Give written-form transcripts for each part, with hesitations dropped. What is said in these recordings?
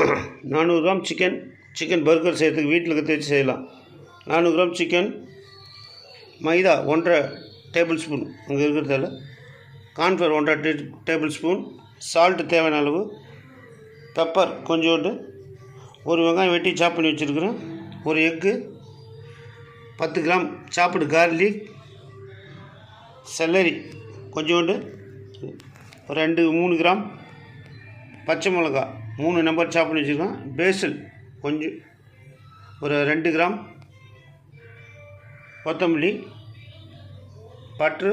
400 gram chicken burger செய்கிறதுக்கு வீட்டில் கற்று வச்சு செய்யலாம். 400 கிராம் சிக்கன், மைதா 1.5 டேபிள் ஸ்பூன் அங்கே இருக்கிறதால, கார்ன்ஃப்ளவர் 1.5 டேபிள் ஸ்பூன், சால்ட்டு தேவையான அளவு, பெப்பர் கொஞ்சோண்டு, ஒரு வெங்காயம் வெட்டி சாப் பண்ணி வச்சுருக்கிறேன், ஒரு எக்கு, 10 கிராம் சாப்பிடு கார்லிக், செல்லரி கொஞ்சோண்டு, 3 கிராம் பச்சை மிளகா 3 நம்பர் சாப் பண்ணி வச்சுருக்கேன், பேசில் கொஞ்சம் ஒரு 2 கிராம், கொத்தமல்லி, பட்ரு,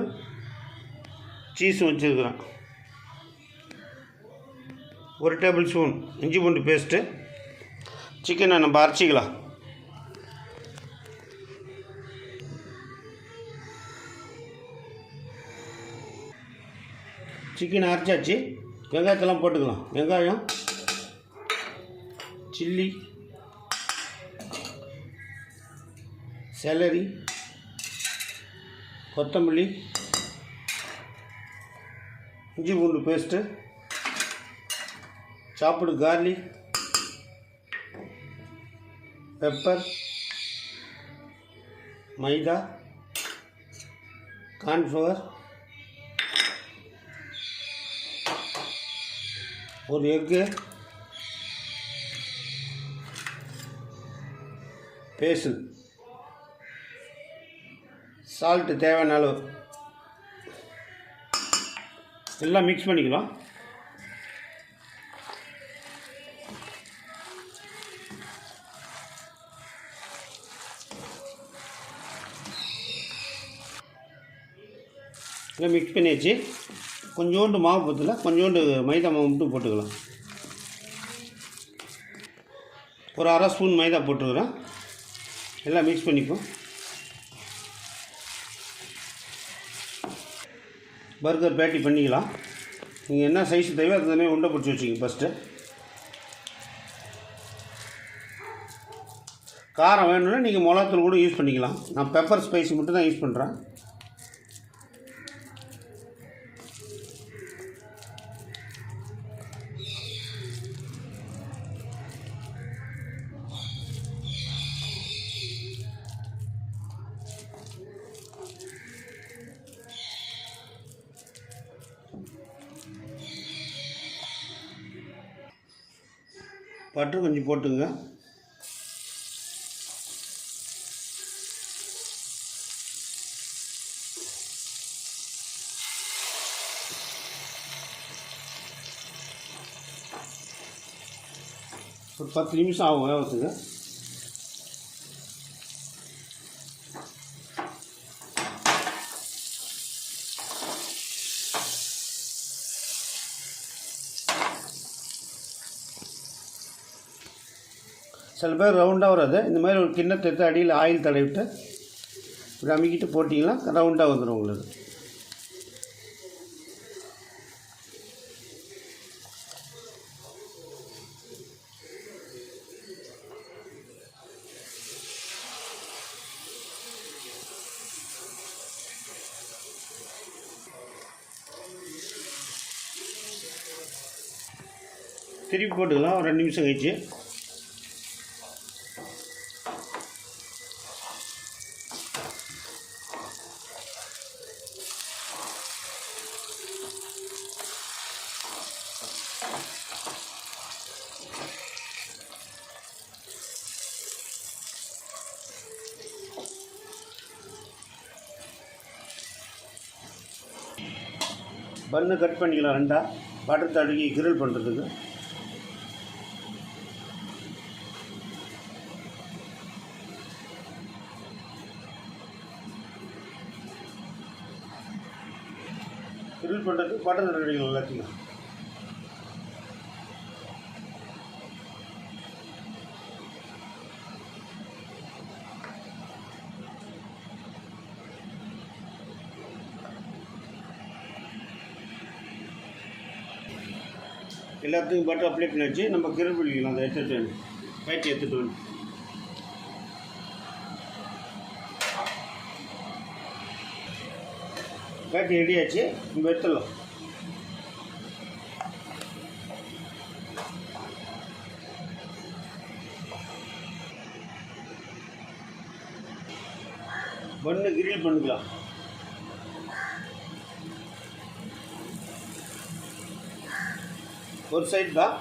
சீஸும் வச்சுருக்கிறேன், 1 டேபிள் ஸ்பூன் இஞ்சி பூண்டு பேஸ்ட்டு. சிக்கனை நம்ம அரைச்சிக்கலாம். சிக்கனை அரைச்சாச்சு. வெங்காயத்தெல்லாம் போட்டுக்கலாம். வெங்காயம், சில்லி, செலரி, கொத்தமல்லி, இஞ்சி பூண்டு பேஸ்ட்டு, சாப்பிடு கார்லிக், பெப்பர், மைதா, கார்ன்ஃப்ளவர், ஒரு எக்கு, பேசில், சால்ட்டு தேவையான அளவு எல்லாம் மிக்ஸ் பண்ணிக்கலாம். எல்லாம் மிக்ஸ் பண்ணியாச்சு. கொஞ்சோண்டு மாவு பத்தல, கொஞ்சோண்டு மைதா மாவு மட்டும் போட்டுக்கலாம். ஒரு 1/2 ஸ்பூன் மைதா போட்டுக்கிறேன். எல்லாம் மிக்ஸ் பண்ணிப்போம். பர்கர் பேட்டி பண்ணிக்கலாம். நீங்கள் என்ன சைஸ் தேவையோ அது தனியாக உண்டை பிடிச்சி வச்சுக்கிங்க. ஃபஸ்ட்டு காரம் வேணும்னா நீங்கள் மிளகாத்தூள் கூட யூஸ் பண்ணிக்கலாம். நான் பெப்பர் ஸ்பைசி மட்டும் தான் யூஸ் பண்ணுறேன். பட்டர் கொஞ்சம் போட்டுங்க. ஒரு 10 நிமிஷம் ஆகும் வேகத்துக்கு. சில பேர் ரவுண்டாக வராது. இந்த மாதிரி ஒரு கிண்ணத்தை எடுத்து அடியில் ஆயில் தடவிட்டு இப்படி அமுக்கிட்டு போட்டிங்கன்னா ரவுண்டாக வந்துடும் உங்களுக்கு. திருப்பி போட்டுக்கலாம். ஒரு 2 நிமிஷம் கழிச்சு பன்னு கட் பண்ணிக்கலாம். 2 பட்டர் தடுக்கி கிரில் பண்ணுறதுக்கு. கிரில் பண்ணுறதுக்கு பட்டர் தடுக்கலாம் எல்லாத்தையும். எல்லாத்துக்கும் பட்டர் அப்ளை பண்ணி வச்சு நம்ம கிரில் பண்ணிக்கலாம். அதை எடுத்துகிட்டு பேட்டி எடுத்துகிட்டு வந்து பேட்டி ரெடி ஆச்சு. நம்ம எடுத்துடலாம். பன்னு கிரில் பண்ணிக்கலாம். ஒரு சைடு தான்.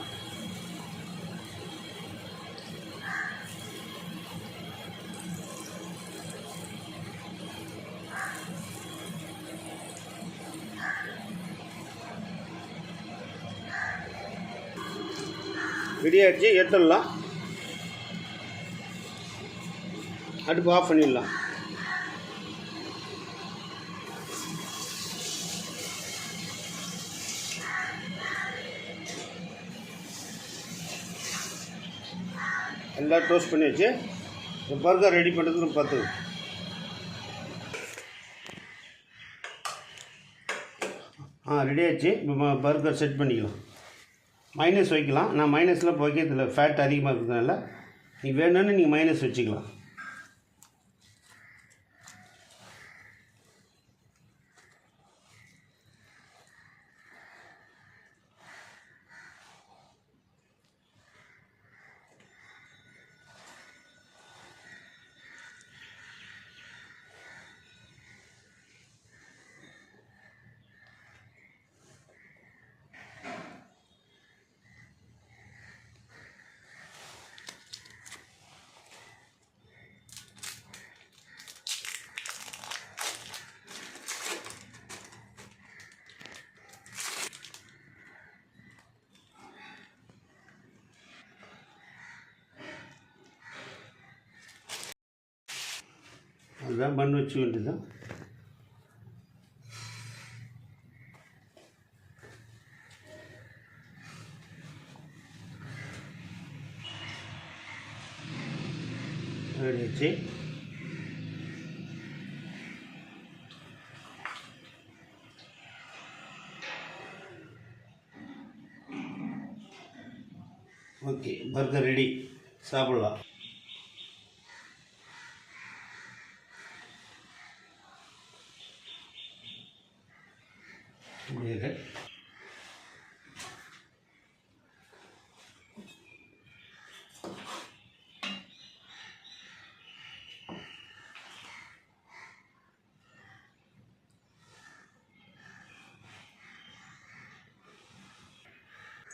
ரெடி ஆகிடுச்சு, எடுத்துடலாம். அடுப்பு ஆஃப் பண்ணிடலாம். எல்லாம் டோஸ்ட் பண்ணி வச்சு இந்த பர்கர் ரெடி பண்ணுறதுக்கு பார்த்து ரெடி ஆகிடுச்சு. இப்போ பர்கர் செட் பண்ணிக்கலாம். மைனஸ் வைக்கலாம். நான் மைனஸில் வைக்கிறதில்ல, ஃபேட் அதிகமாக இருக்கிறதுனால. நீ வேணும்னு நீங்கள் மைனஸ் வச்சுக்கலாம். அதுதான் பண்ணு வச்சு வேண்டியதுதான். ரெடி வச்சு ஓகே, பர்கர் ரெடி, சாப்பிட்லாம். முடியுது.